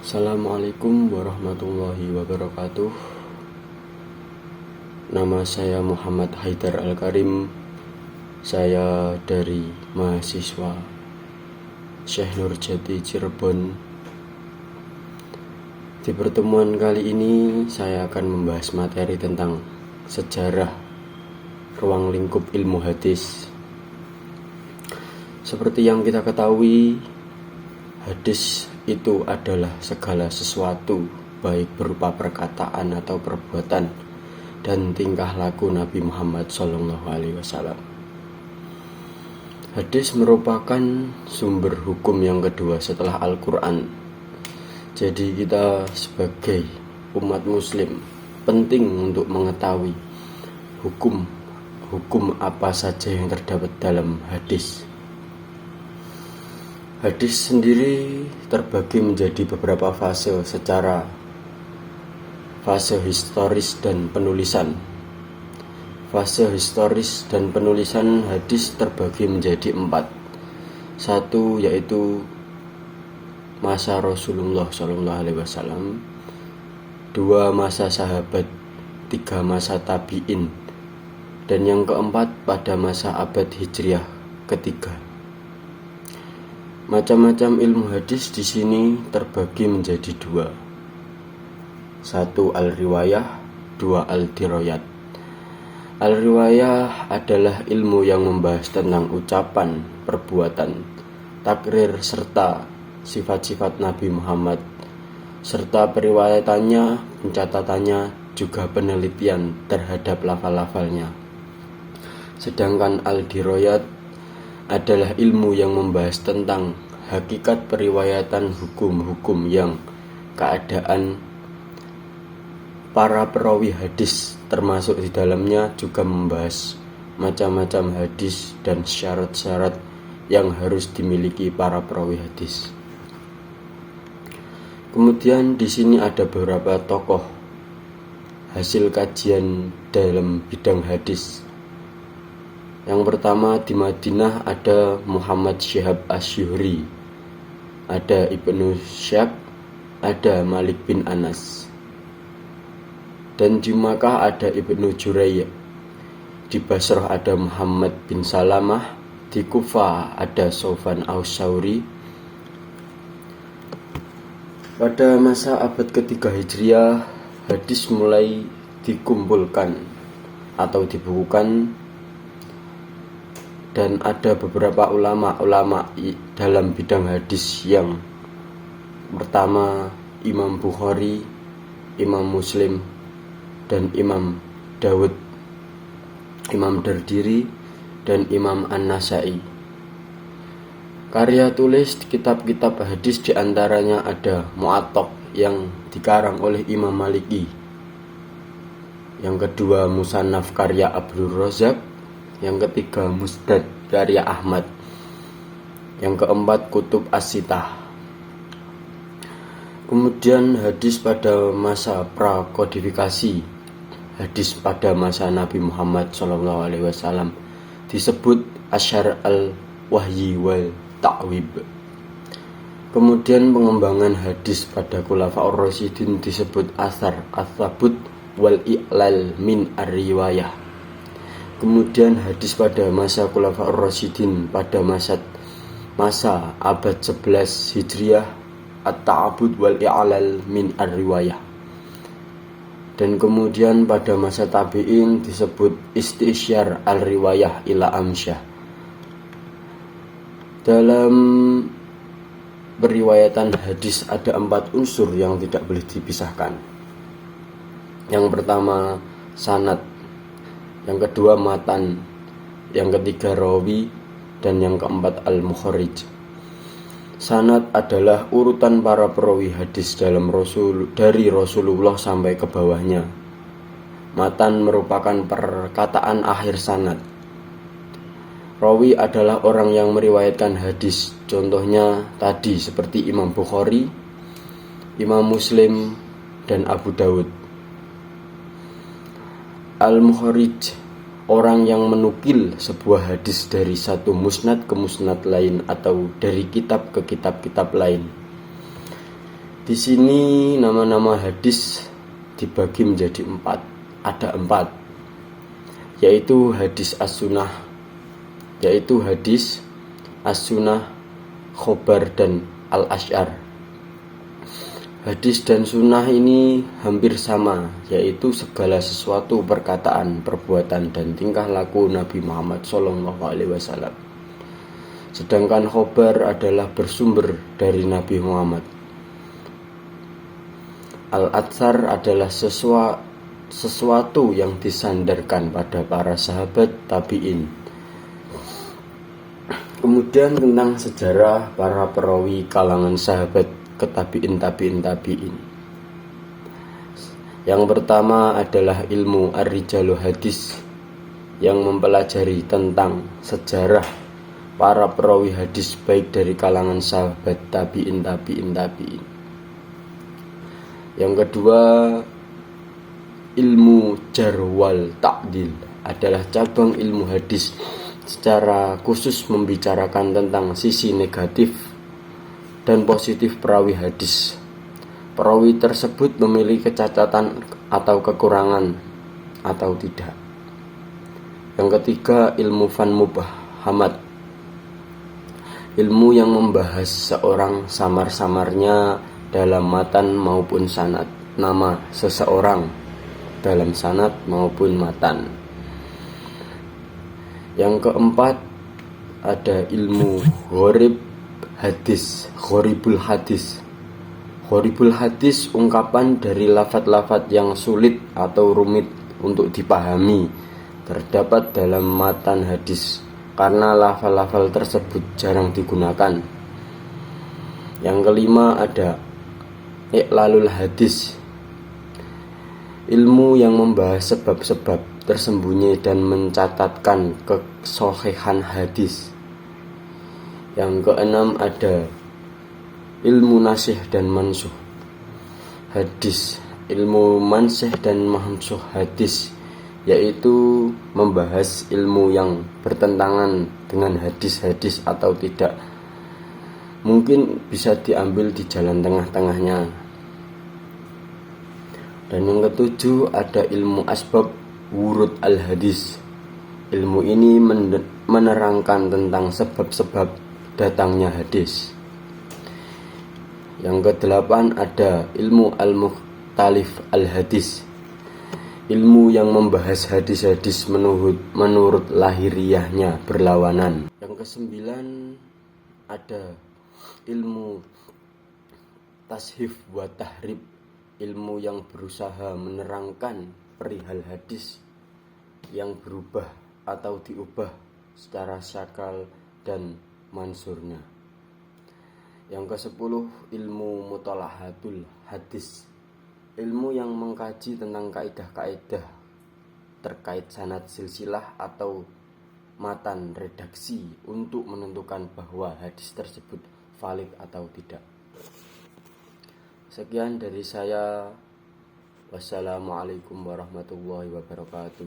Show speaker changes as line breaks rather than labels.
Assalamualaikum warahmatullahi wabarakatuh. Nama saya Muhammad Haidar Al-Karim. Saya dari mahasiswa Syekh Nurjati Cirebon. Di pertemuan kali ini saya akan membahas materi tentang sejarah ruang lingkup ilmu hadis. Seperti yang kita ketahui, hadis itu adalah segala sesuatu, baik berupa perkataan atau perbuatan dan tingkah laku Nabi Muhammad SAW. Hadis merupakan sumber hukum yang kedua setelah Al-Quran. Jadi kita sebagai umat muslim penting untuk mengetahui hukum apa saja yang terdapat dalam hadis. Hadis sendiri terbagi menjadi beberapa fase secara fase historis dan penulisan. Fase historis dan penulisan hadis terbagi menjadi 4. 1 yaitu masa Rasulullah SAW, 2 masa sahabat, 3 masa tabi'in, dan yang keempat pada masa abad Hijriah ketiga. Macam-macam ilmu hadis di sini terbagi menjadi 2. 1 al-riwayah, 2 al-diroyat. Al-riwayah adalah ilmu yang membahas tentang ucapan, perbuatan, takrir serta sifat-sifat Nabi Muhammad, serta periwayatannya, pencatatannya, juga penelitian terhadap lafal-lafalnya. Sedangkan al-diroyat adalah ilmu yang membahas tentang hakikat periwayatan hukum-hukum yang keadaan para perawi hadis, termasuk di dalamnya juga membahas macam-macam hadis dan syarat-syarat yang harus dimiliki para perawi hadis. Kemudian di sini ada beberapa tokoh hasil kajian dalam bidang hadis. Yang pertama, di Madinah ada Muhammad Syihab Asy-Syuhri, ada Ibnu Syihab, ada Malik bin Anas. Dan di Makkah ada Ibnu Jurayy. Di Basrah ada Muhammad bin Salamah, di Kufah ada Sofyan As-Sauri. Pada masa abad ketiga Hijriah, hadis mulai dikumpulkan atau dibukukan, dan ada beberapa ulama dalam bidang hadis. Yang pertama Imam Bukhari, Imam Muslim, dan Imam Dawud, Imam Dardiri, dan Imam An-Nasai. Karya tulis kitab-kitab hadis diantaranya ada Mu'attaq yang dikarang oleh Imam Maliki, yang kedua Musannaf karya Abdul Razak, yang ketiga Musnad karya Ahmad, yang keempat Kutub As-Sittah. Kemudian hadis pada masa prakodifikasi, hadis pada masa Nabi Muhammad SAW disebut Asyar al-Wahyi wal Ta'wib. Kemudian pengembangan hadis pada Khulafaur Rasyidin disebut Asar as-Sabut wal I'lal min ar-riwayah. Kemudian hadis pada masa Khulafaur Rasyidin pada masa abad 11 Hijriah at-ta'abud wal i'lal min ar-riwayah. Dan kemudian pada masa tabi'in disebut istisyar al-riwayah ila amsyah. Dalam periwayatan hadis ada 4 unsur yang tidak boleh dipisahkan. Yang pertama sanad, yang kedua matan, yang ketiga rawi, dan yang keempat al-mukharij. Sanad adalah urutan para perawi hadis dari Rasulullah sampai ke bawahnya. Matan merupakan perkataan akhir sanad. Rawi adalah orang yang meriwayatkan hadis. Contohnya tadi seperti Imam Bukhari, Imam Muslim, dan Abu Dawud. Al-Mukharij, orang yang menukil sebuah hadis dari satu musnad ke musnad lain atau dari kitab ke kitab-kitab lain. Di sini nama-nama hadis dibagi menjadi ada empat, yaitu hadis as-sunnah, khobar, dan al-asy'ar. Hadis dan sunnah ini hampir sama, yaitu segala sesuatu perkataan, perbuatan, dan tingkah laku Nabi Muhammad SAW. Sedangkan khobar adalah bersumber dari Nabi Muhammad. Al-athar adalah sesuatu yang disandarkan pada para sahabat tabi'in. Kemudian tentang sejarah para perawi kalangan sahabat tabi'in. Yang pertama adalah ilmu ar-rijalu hadis, yang mempelajari tentang sejarah para perawi hadis baik dari kalangan sahabat tabi'in. Yang kedua, ilmu jarh wal ta'dil adalah cabang ilmu hadis secara khusus membicarakan tentang sisi negatif dan positif perawi hadis. Perawi tersebut memiliki kecacatan atau kekurangan atau tidak. Yang ketiga, ilmu fan mubhamat, ilmu yang membahas seorang samar-samarnya dalam matan maupun sanad, nama seseorang dalam sanad maupun matan. Yang keempat, ada ilmu gharibul hadis. Gharibul hadis ungkapan dari lafaz-lafaz yang sulit atau rumit untuk dipahami terdapat dalam matan hadis karena lafal-lafal tersebut jarang digunakan. Yang kelima, ada i'lalul hadis, ilmu yang membahas sebab-sebab tersembunyi dan mencatatkan kesohihan hadis. Yang keenam, ada ilmu nasih dan mansuh hadis. Ilmu mansih dan mansuh hadis yaitu membahas ilmu yang bertentangan dengan hadis-hadis atau tidak, mungkin bisa diambil di jalan tengah-tengahnya. Dan yang ketujuh, ada ilmu asbab wurud al-hadis. Ilmu ini menerangkan tentang sebab-sebab datangnya hadis. Yang kedelapan, ada ilmu al-mukhtalif al-hadis, ilmu yang membahas hadis-hadis menurut lahiriahnya berlawanan. Yang kesembilan, ada ilmu tashif wa tahrib, ilmu yang berusaha menerangkan perihal hadis yang berubah atau diubah secara syakal dan mansurnya. Yang kesepuluh, ilmu mutalahatul hadis, ilmu yang mengkaji tentang kaidah-kaidah terkait sanad silsilah atau matan redaksi untuk menentukan bahwa hadis tersebut valid atau tidak. Sekian dari saya. Wassalamualaikum warahmatullahi wabarakatuh.